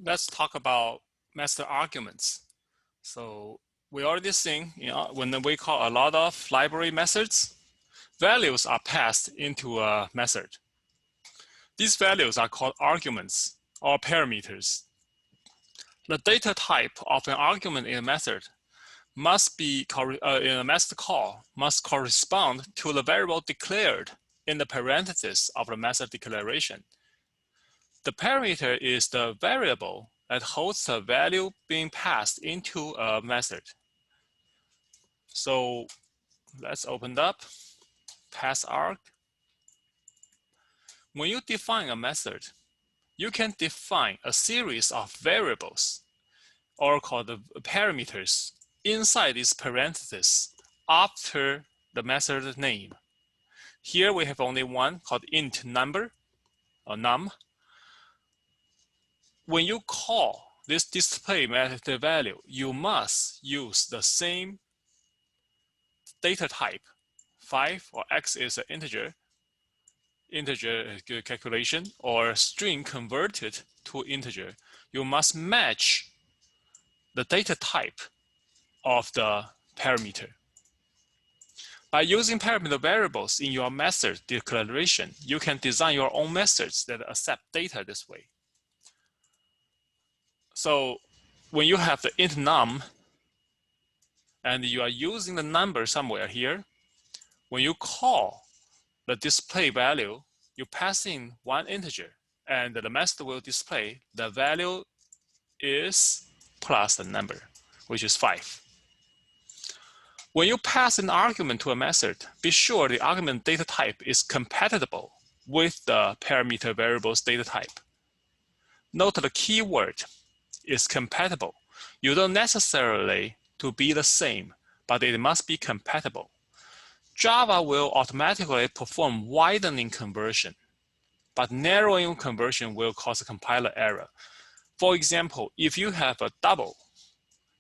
let's talk about master arguments. So we already seen, when we call a lot of library methods, values are passed into a method. These values are called arguments or parameters. The data type of an argument in a method must be in a method call must correspond to the variable declared in the parentheses of the method declaration. The parameter is the variable that holds the value being passed into a method. So let's open up pass arg. When you define a method, you can define a series of variables, or called parameters, inside these parentheses after the method name. Here we have only one called int number or num. When you call this display method value, you must use the same data type. 5 or x is an integer calculation, or string converted to integer. You must match the data type of the parameter. By using parameter variables in your method declaration, you can design your own methods that accept data this way. So when you have the int num and you are using the number somewhere here, when you call the display value, you pass in one integer and the method will display the value is plus the number, which is 5. When you pass an argument to a method, be sure the argument data type is compatible with the parameter variable's data type. Note the keyword is compatible. You don't necessarily to be the same, but it must be compatible. Java will automatically perform widening conversion, but narrowing conversion will cause a compiler error. For example, if you have a double,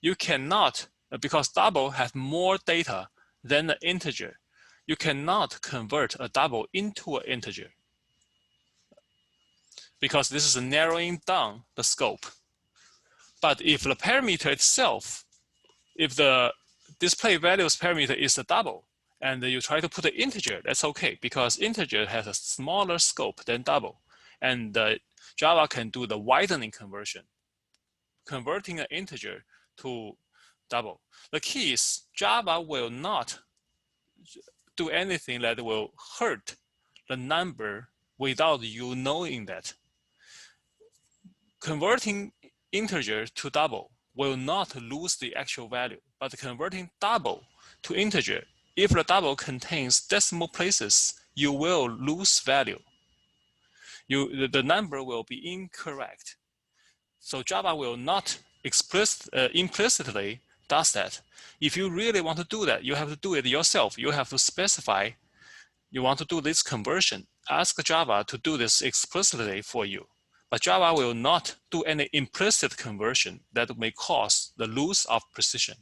you cannot, because double has more data than the integer, you cannot convert a double into an integer, because this is narrowing down the scope. But if the parameter itself, if the display values parameter is a double, and you try to put an integer, that's okay, because integer has a smaller scope than double, and Java can do the widening conversion, converting an integer to double. The key is Java will not do anything that will hurt the number without you knowing that. Converting integer to double will not lose the actual value, but converting double to integer, if the double contains decimal places, you will lose value. The number will be incorrect. So Java will not implicitly does that. If you really want to do that, you have to do it yourself. You have to specify you want to do this conversion. Ask Java to do this explicitly for you. But Java will not do any implicit conversion that may cause the loss of precision.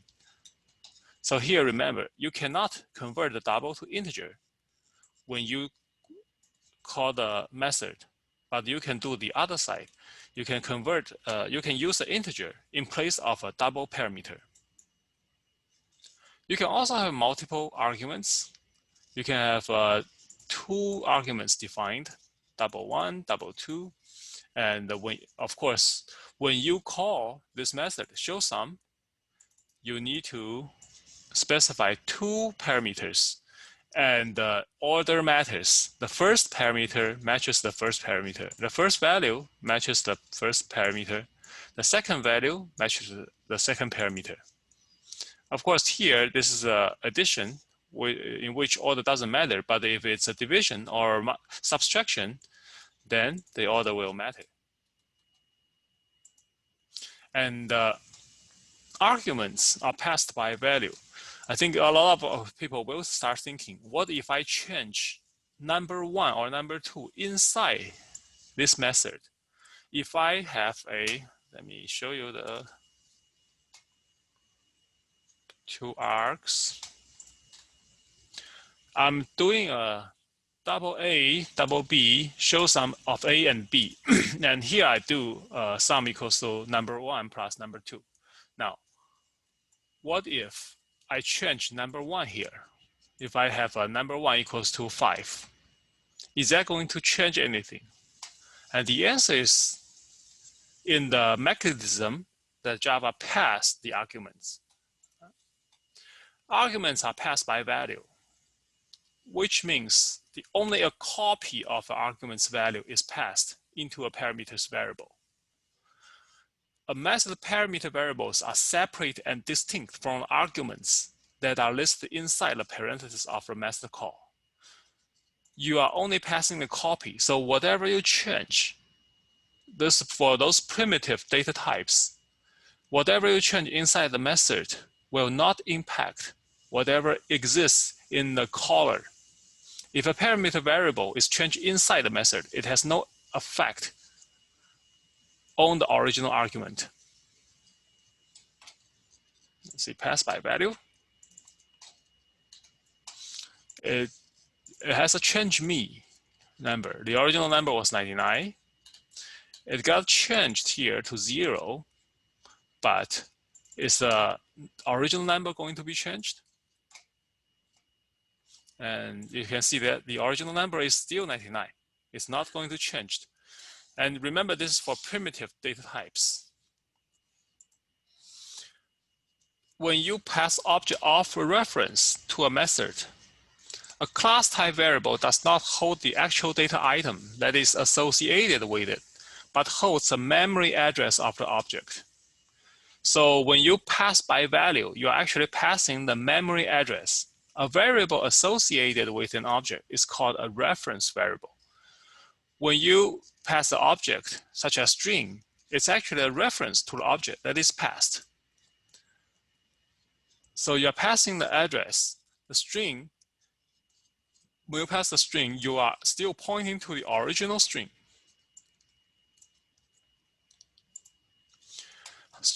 So here, remember, you cannot convert the double to integer when you call the method, but you can do the other side. You can convert, you can use the integer in place of a double parameter. You can also have multiple arguments. You can have 2 arguments defined, double 1, double 2. And of course, when you call this method, show sum, you need to specify 2 parameters, and order matters. The first parameter matches the first parameter. The first value matches the first parameter. The second value matches the second parameter. Of course, here, this is an addition in which order doesn't matter, but if it's a division or subtraction, then the order will matter. And arguments are passed by value. I think a lot of people will start thinking, what if I change number 1 or number 2 inside this method? If I have let me show you the 2 args. I'm doing a double A, double B, show sum of A and B. And here I do sum equals to number 1 plus number 2. Now, what if I change number 1 here? If I have a number 1 equals to 5, is that going to change anything? And the answer is in the mechanism that Java passed the arguments. Arguments are passed by value, which means only a copy of the argument's value is passed into a parameter's variable. A method parameter variables are separate and distinct from arguments that are listed inside the parentheses of the method call. You are only passing the copy, so whatever you change, for those primitive data types, whatever you change inside the method will not impact whatever exists in the caller. If a parameter variable is changed inside the method, it has no effect on the original argument. Let's see, pass by value. It has a change me number. The original number was 99. It got changed here to 0, but is the original number going to be changed? And you can see that the original number is still 99. It's not going to change. And remember, this is for primitive data types. When you pass object of reference to a method, a class type variable does not hold the actual data item that is associated with it, but holds the memory address of the object. So when you pass by value, you're actually passing the memory address. A variable associated with an object is called a reference variable. When you pass the object, such as string, it's actually a reference to the object that is passed. So you're passing the address, the string. When you pass the string, you are still pointing to the original string.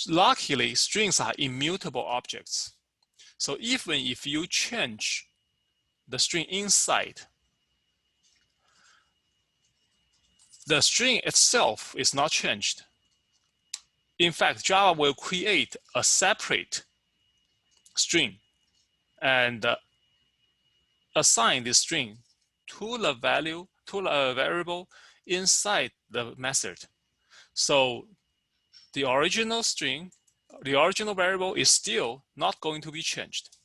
Luckily, strings are immutable objects. So even if you change the string inside, the string itself is not changed. In fact, Java will create a separate string and assign this string to the value, to a variable inside the method. So the original string, the original variable is still not going to be changed.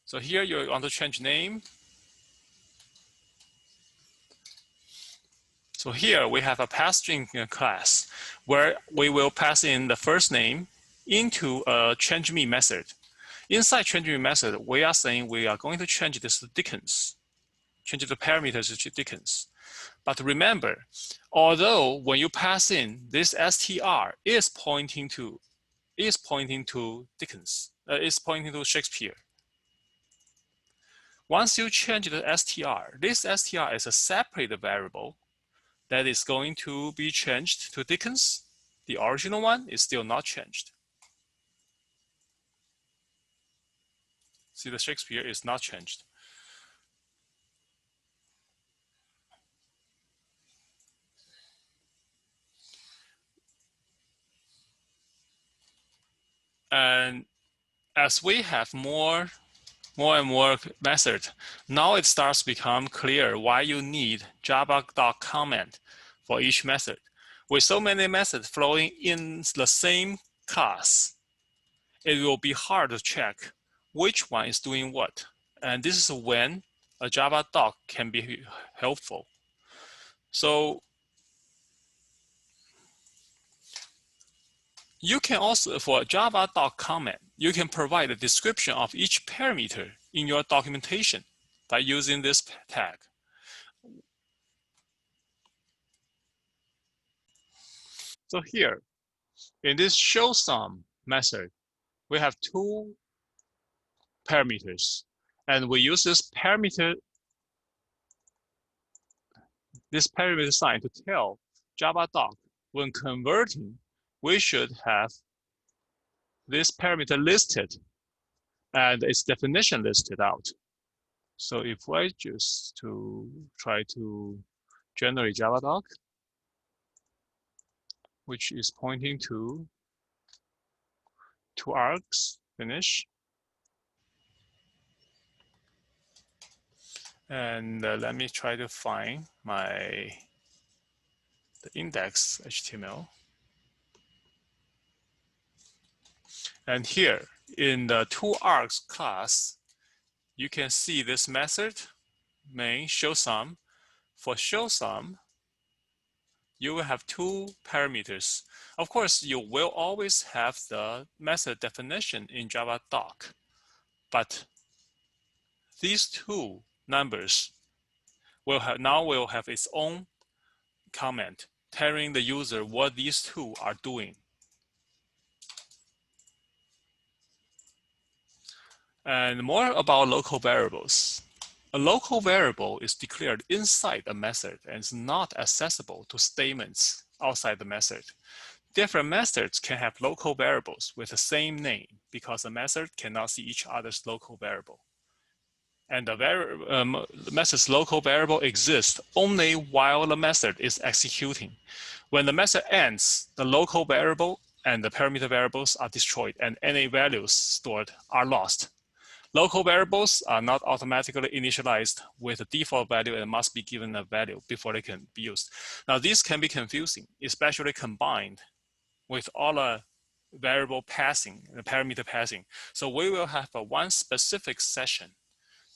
So here you want to change name. So here we have a pass string class where we will pass in the first name into a change me method. Inside change me method, we are saying we are going to change this to Dickens, change the parameters to Dickens. But remember, although when you pass in this str is pointing to Dickens, is pointing to Shakespeare. Once you change the str, this str is a separate variable that is going to be changed to Dickens. The original one is still not changed. See, the Shakespeare is not changed. And as we have more and more methods, now it starts to become clear why you need java.comment for each method. With so many methods flowing in the same class, it will be hard to check which one is doing what. And this is when a Java doc can be helpful. So you can also, for Java doc comment, you can provide a description of each parameter in your documentation by using this tag. So here, in this show sum method, we have two parameters, and we use this parameter sign to tell Java doc when converting, we should have this parameter listed and its definition listed out. So if I just to try to generate Java doc, which is pointing to two args, finish. And let me try to find the index HTML. And here in the toArgs class, you can see this method main showSum. For showSum, you will have two parameters. Of course, you will always have the method definition in Java doc, but these two numbers will have its own comment telling the user what these two are doing. And more about local variables. A local variable is declared inside a method and is not accessible to statements outside the method. Different methods can have local variables with the same name because the method cannot see each other's local variable. And the method's local variable exists only while the method is executing. When the method ends, the local variable and the parameter variables are destroyed and any values stored are lost. Local variables are not automatically initialized with a default value and must be given a value before they can be used. Now, these can be confusing, especially combined with all the variable passing, the parameter passing. So we will have one specific session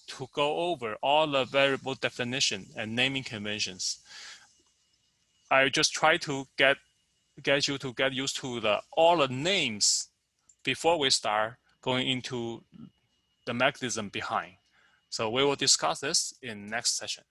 to go over all the variable definition and naming conventions. I just try to get you to get used to all the names before we start going into the mechanism behind. So we will discuss this in next session.